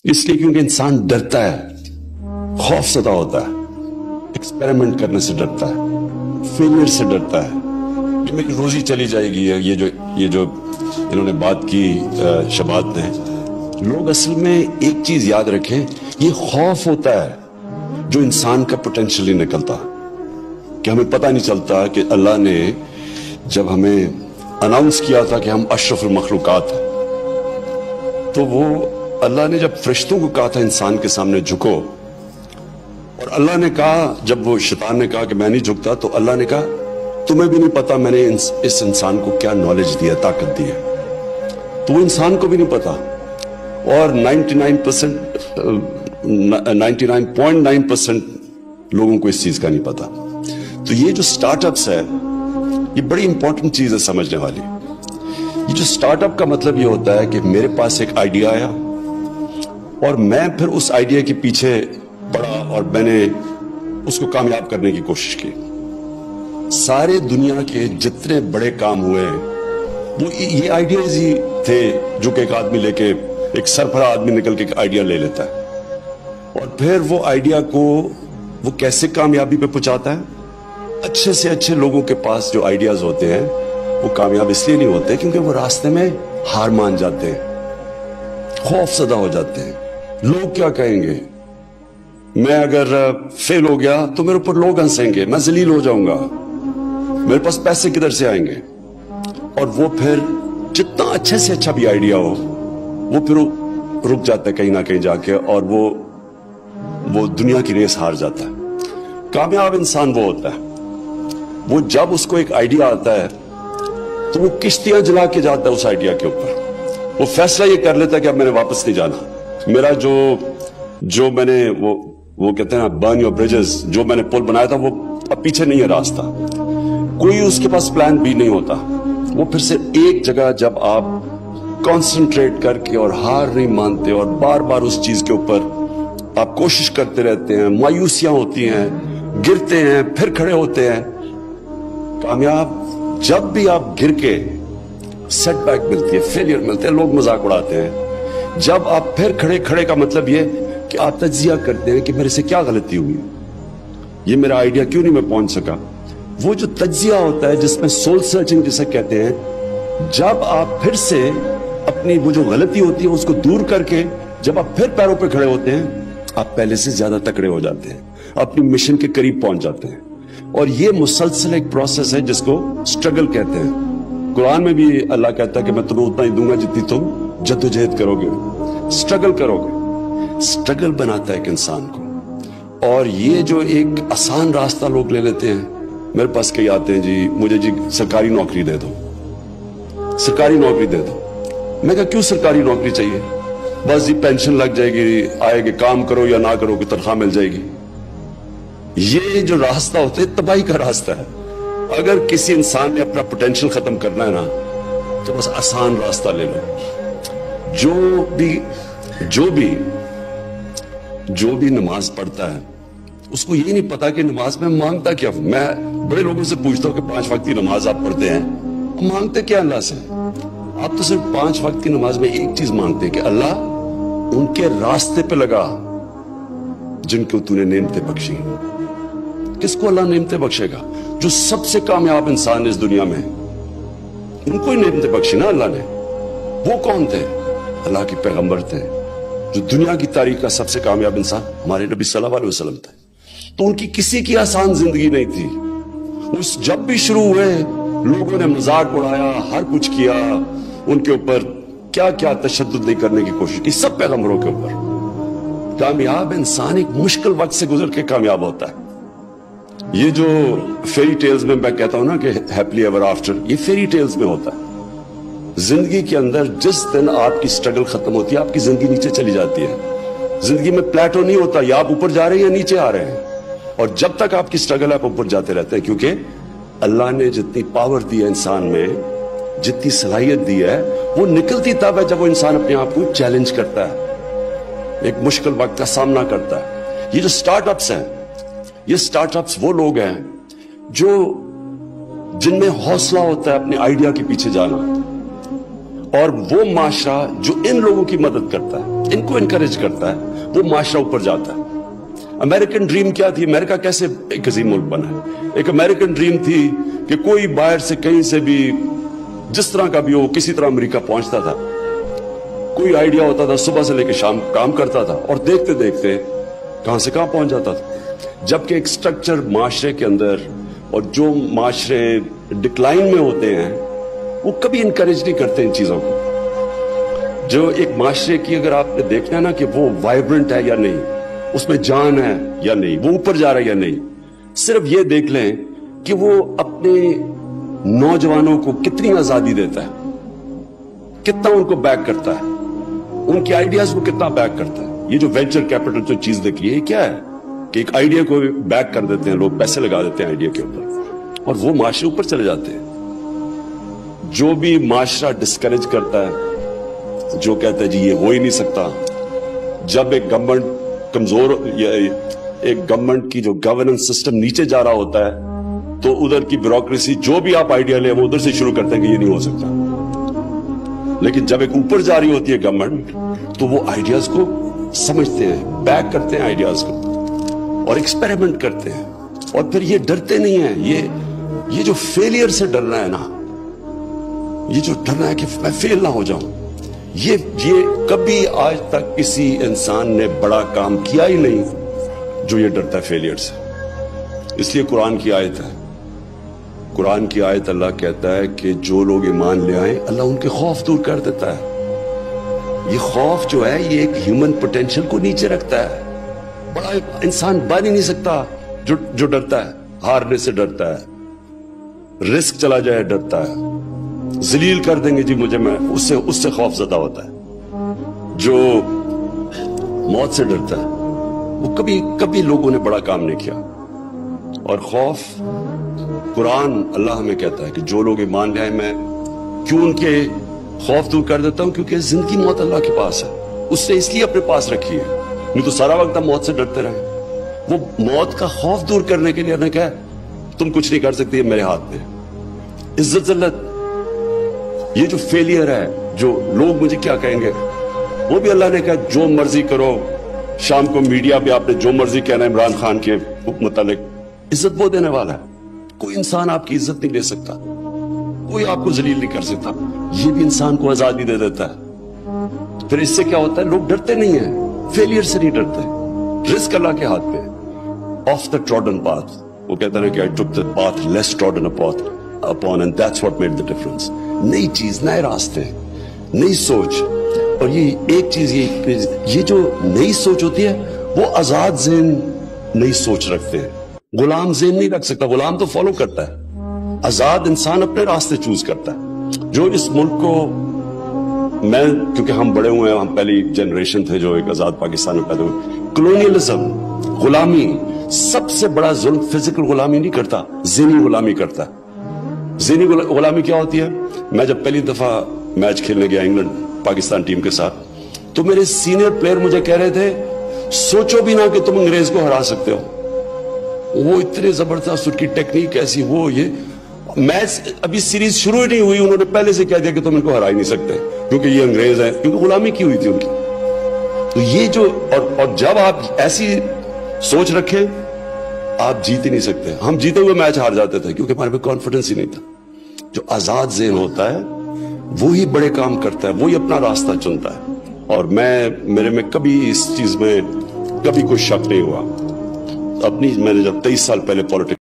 इसलिए क्योंकि इंसान डरता है, खौफजदा होता है, एक्सपेरिमेंट करने से डरता है, फेलियर से डरता है कि मेरी रोजी चली जाएगी। ये जो इन्होंने बात की शबात ने, लोग असल में एक चीज याद रखें, ये खौफ होता है जो इंसान का पोटेंशियल नहीं निकलता, कि हमें पता नहीं चलता कि अल्लाह ने जब हमें अनाउंस किया था कि हम अशरफुल मखलूकात हैं, तो वो अल्लाह ने जब फरिश्तों को कहा था इंसान के सामने झुको, और अल्लाह ने कहा, जब वो शैतान ने कहा कि मैं नहीं झुकता, तो अल्लाह ने कहा तुम्हें भी नहीं पता मैंने इस इंसान को क्या नॉलेज दिया, ताकत दी है। तो वो इंसान को भी नहीं पता, और 99.9% लोगों को इस चीज का नहीं पता। तो ये जो स्टार्टअप्स है, ये बड़ी इंपॉर्टेंट चीज है समझने वाली। ये जो स्टार्टअप का मतलब ये होता है कि मेरे पास एक आइडिया आया और मैं फिर उस आइडिया के पीछे पड़ा और मैंने उसको कामयाब करने की कोशिश की। सारे दुनिया के जितने बड़े काम हुए वो ये आइडियाज ही थे, जो कि एक आदमी लेके, एक सरफरा आदमी निकल के एक आइडिया ले लेता है, और फिर वो आइडिया को वो कैसे कामयाबी पे पहुंचाता है। अच्छे से अच्छे लोगों के पास जो आइडियाज होते हैं वो कामयाब इसलिए नहीं होते क्योंकि वो रास्ते में हार मान जाते हैं, खौफजदा हो जाते हैं। लोग क्या कहेंगे, मैं अगर फेल हो गया तो मेरे ऊपर लोग हंसेंगे, मैं जलील हो जाऊंगा, मेरे पास पैसे किधर से आएंगे। और वो फिर जितना अच्छे से अच्छा भी आइडिया हो, वो फिर रुक जाता है कहीं ना कहीं जाके, और वो दुनिया की रेस हार जाता है। कामयाब इंसान वो होता है, वो जब उसको एक आइडिया आता है तो वो किश्तियां जला के जाता है उस आइडिया के ऊपर। वो फैसला ये कर लेता है कि अब मैंने वापस नहीं जाना। मेरा जो मैंने वो कहते हैं ना, बर्न योर ब्रिजेस, जो मैंने पुल बनाया था वो अब पीछे नहीं है रास्ता। कोई उसके पास प्लान भी नहीं होता। वो फिर से एक जगह जब आप कंसंट्रेट करके और हार नहीं मानते और बार बार उस चीज के ऊपर आप कोशिश करते रहते हैं, मायूसियां होती हैं, गिरते हैं, फिर खड़े होते हैं। कामयाब जब भी आप गिर के सेटबैक मिलती है, फेलियर मिलते हैं, लोग मजाक उड़ाते हैं। जब आप फिर खड़े का मतलब ये कि आप तज्जिया करते हैं कि मेरे से क्या गलती हुई, ये मेरा आइडिया क्यों नहीं मैं पहुंच सका। वो जो तज्जिया होता है जिसमें सोल सर्चिंग जिसे कहते हैं, जब आप फिर से अपनी वो जो गलती होती है उसको दूर करके जब आप फिर पैरों पे खड़े होते हैं, आप पहले से ज्यादा तकड़े हो जाते हैं, अपनी मिशन के करीब पहुंच जाते हैं। और ये मुसलसल एक प्रोसेस है जिसको स्ट्रगल कहते हैं। कुरान में भी अल्लाह कहता है कि मैं तुम्हें उतना ही दूंगा जितनी तुम जद्दोजहद करोगे, स्ट्रगल करोगे। स्ट्रगल बनाता है एक इंसान को। और ये जो एक आसान रास्ता लोग ले लेते हैं, मेरे पास कई आते हैं, जी मुझे जी सरकारी नौकरी दे दो, सरकारी नौकरी दे दो। मैं कहा क्यों सरकारी नौकरी चाहिए, बस जी पेंशन लग जाएगी, आएगी, काम करो या ना करो, की तनख्वाह मिल जाएगी। ये जो रास्ता होता है तबाही का रास्ता है। अगर किसी इंसान ने अपना पोटेंशियल खत्म करना है ना, तो बस आसान रास्ता ले लो। जो भी नमाज पढ़ता है उसको ये नहीं पता कि नमाज में मांगता क्या। मैं बड़े लोगों से पूछता हूँ कि 5 वक्त की नमाज आप पढ़ते हैं, मांगते क्या अल्लाह से? आप तो सिर्फ 5 वक्त की नमाज में एक चीज मांगते हैं कि अल्लाह उनके रास्ते पे लगा जिनको तूने नेमतें बख्शी। किसको अल्लाह नेमतें बख्शेगा? जो सबसे कामयाब इंसान है इस दुनिया में, उनको ही नेमतें बख्शी ना अल्लाह ने। वो कौन थे? अल्लाह के पैगंबर थे। जो दुनिया की तारीख का सबसे कामयाब इंसान हमारे नबी सल्लल्लाहु अलैहि वसल्लम थे। तो उनकी किसी की आसान जिंदगी नहीं थी। उस जब भी शुरू हुए लोगों ने मजाक उड़ाया, हर कुछ किया, उनके ऊपर क्या क्या तशद्दुद नहीं करने की कोशिश की, सब पैगंबरों के ऊपर। कामयाब इंसान एक मुश्किल वक्त से गुजर के कामयाब होता है। ये जो फेरी टेल्स में मैं कहता हूं ना कि हैप्पीली एवर आफ्टर, ये फेरी टेल्स में होता है। जिंदगी के अंदर जिस दिन आपकी स्ट्रगल खत्म होती है, आपकी जिंदगी नीचे चली जाती है। जिंदगी में प्लेटो नहीं होता, या आप ऊपर जा रहे हैं या नीचे आ रहे हैं। और जब तक आपकी स्ट्रगल है आप ऊपर जाते रहते हैं, क्योंकि अल्लाह ने जितनी पावर दी है इंसान में, जितनी सलाहियत दी है, वो निकलती तब है जब वो इंसान अपने आप को चैलेंज करता है, एक मुश्किल वक्त का सामना करता है। ये जो स्टार्टअप्स हैं, ये स्टार्टअप्स वो लोग हैं जिनमें हौसला होता है अपने आइडिया के पीछे जाना। اور وہ معاشرہ جو ان لوگوں کی مدد کرتا ہے, ان کو انکریج کرتا ہے, وہ معاشرہ اوپر جاتا ہے. امریکن ڈریم کیا تھی؟ امریکہ کیسے ایک عظیم ملک بنا ہے؟ ایک امریکن ڈریم تھی کہ کوئی باہر سے کہیں سے بھی جس طرح کا بھی ہو کسی طرح امریکہ پہنچتا تھا, کوئی آئیڈیا ہوتا تھا, صبح سے لے کے شام کام کرتا تھا اور دیکھتے دیکھتے کہاں سے کہاں پہنچ جاتا تھا. جبکہ ایک سٹرکچر معاشرے کے اندر, اور جو معاشرے ڈکلائن میں ہوتے ہیں وہ کبھی انکریج نہیں کرتے ان چیزوں کو. جو ایک معاشرے کی اگر آپ نے دیکھنا ہے نا کہ وہ وائبرنٹ ہے یا نہیں, اس میں جان ہے یا نہیں, وہ اوپر جا رہا ہے یا نہیں, صرف یہ دیکھ لیں کہ وہ اپنے نوجوانوں کو کتنی آزادی دیتا ہے, کتنا ان کو بیک کرتا ہے, ان کی آئیڈیاز کو کتنا بیک کرتا ہے. یہ جو وینچر کیپٹل جو چیز دیکھی ہے, یہ کیا ہے کہ ایک آئیڈیا کو بیک کر دیتے ہیں لوگ, پیسے لگا دیتے ہیں آئیڈیا کے اوپر اور وہ معاشرے اوپر چلے جاتے ہیں. جو بھی معاشرہ ڈسکریج کرتا ہے, جو کہتا ہے جی یہ ہو ہی نہیں سکتا, جب ایک گورنمنٹ کمزور, ایک گورنمنٹ کی جو گورننس سسٹم نیچے جا رہا ہوتا ہے تو ادھر کی بیوروکریسی جو بھی آپ آئیڈیا لیں وہ ادھر سے شروع کرتے ہیں کہ یہ نہیں ہو سکتا. لیکن جب ایک اوپر جا رہی ہوتی ہے گورنمنٹ تو وہ آئیڈیاز کو سمجھتے ہیں, بیک کرتے ہیں آئیڈیاز کو اور ایکسپیریمنٹ کرتے ہیں, اور پھر یہ ڈرتے نہیں ہیں. یہ جو فیلئر سے ڈرنا ہے نا, یہ جو ڈرنا ہے کہ میں فیل نہ ہو جاؤں, یہ کبھی آج تک کسی انسان نے بڑا کام کیا ہی نہیں جو یہ ڈرتا ہے فیلئر سے. اس لیے قرآن کی آیت ہے, قرآن کی آیت اللہ کہتا ہے کہ جو لوگ ایمان لے آئیں اللہ ان کے خوف دور کر دیتا ہے. یہ خوف جو ہے یہ ایک ہیومن پوٹینشل کو نیچے رکھتا ہے. بڑا انسان بن ہی نہیں سکتا جو ڈرتا ہے, ہارنے سے ڈرتا ہے, رسک چلا جائے ڈرتا ہے, ذلیل کر دیں گے جی مجھے, میں اس سے خوف زدہ ہوتا ہے. جو موت سے ڈرتا ہے وہ کبھی لوگوں نے بڑا کام نہیں کیا. اور خوف, قرآن اللہ ہمیں کہتا ہے کہ جو لوگ ایمان لے آئے میں کیوں ان کے خوف دور کر دیتا ہوں, کیونکہ زندگی موت اللہ کے پاس ہے, اس نے اس لیے اپنے پاس رکھی ہے, نہیں تو سارا وقت ہم موت سے ڈرتے رہے. وہ موت کا خوف دور کرنے کے لیے ہمیں کہا تم کچھ نہیں کر سکتی, میرے ہاتھ میں. عزت ذلت, یہ جو فیلئر ہے, جو لوگ مجھے کیا کہیں گے, وہ بھی اللہ نے کہا جو مرضی کرو. شام کو میڈیا پہ آپ نے جو مرضی کہنا ہے عمران خان کے متعلق, عزت وہ دینے والا ہے. کوئی انسان آپ کی عزت نہیں لے سکتا, کوئی آپ کو ذلیل نہیں کر سکتا. یہ بھی انسان کو آزادی دے دیتا ہے. پھر اس سے کیا ہوتا ہے, لوگ ڈرتے نہیں ہیں, فیلئر سے نہیں ڈرتے. رزق اللہ کے ہاتھ پہ, آف دا ٹراڈن پاتھ. وہ کہتا ہے کہ I took the path less trodden upon and that's what made the difference. نئی چیز, نئے راستے, نئی سوچ. اور یہ ایک چیز, یہ جو نئی سوچ ہوتی ہے وہ آزاد ذہن نئی سوچ رکھتے ہیں. غلام ذہن نہیں رکھ سکتا, غلام تو فالو کرتا ہے, آزاد انسان اپنے راستے چوز کرتا ہے. جو اس ملک کو, میں کیونکہ ہم بڑے ہوئے ہیں, ہم پہلی جنریشن تھے جو ایک آزاد پاکستان میں پیدا ہوئے. کلونیلزم, غلامی, سب سے بڑا ظلم فزیکل غلامی نہیں کرتا, ذہنی غلامی کرتا ہے. ذہنی غلامی کیا ہوتی ہے؟ میں جب پہلی دفعہ میچ کھیلنے گیا انگلینڈ پاکستان ٹیم کے ساتھ, تو میرے سینئر پلیئر مجھے کہہ رہے تھے سوچو بھی نہ کہ تم انگریز کو ہرا سکتے ہو. وہ اتنے زبردست, ان کی ٹیکنیک ایسی, وہ یہ میچ ابھی سیریز شروع ہی نہیں ہوئی, انہوں نے پہلے سے کہہ دیا کہ تم ان کو ہرا ہی نہیں سکتے کیونکہ یہ انگریز ہیں, کیونکہ غلامی کی ہوئی تھی ان کی. تو یہ جو, اور جب آپ ایسی سوچ رکھیں آپ جیت ہی نہیں سکتے. ہم جیتے ہوئے میچ ہار جاتے تھے کیونکہ ہمارے پہ کانفیڈنس ہی نہیں تھا. جو آزاد ذہن ہوتا ہے وہی بڑے کام کرتا ہے, وہی اپنا راستہ چنتا ہے. اور میرے میں کبھی اس چیز میں کبھی کوئی شک نہیں ہوا. میں نے جب 23 سال پہلے پولیٹکس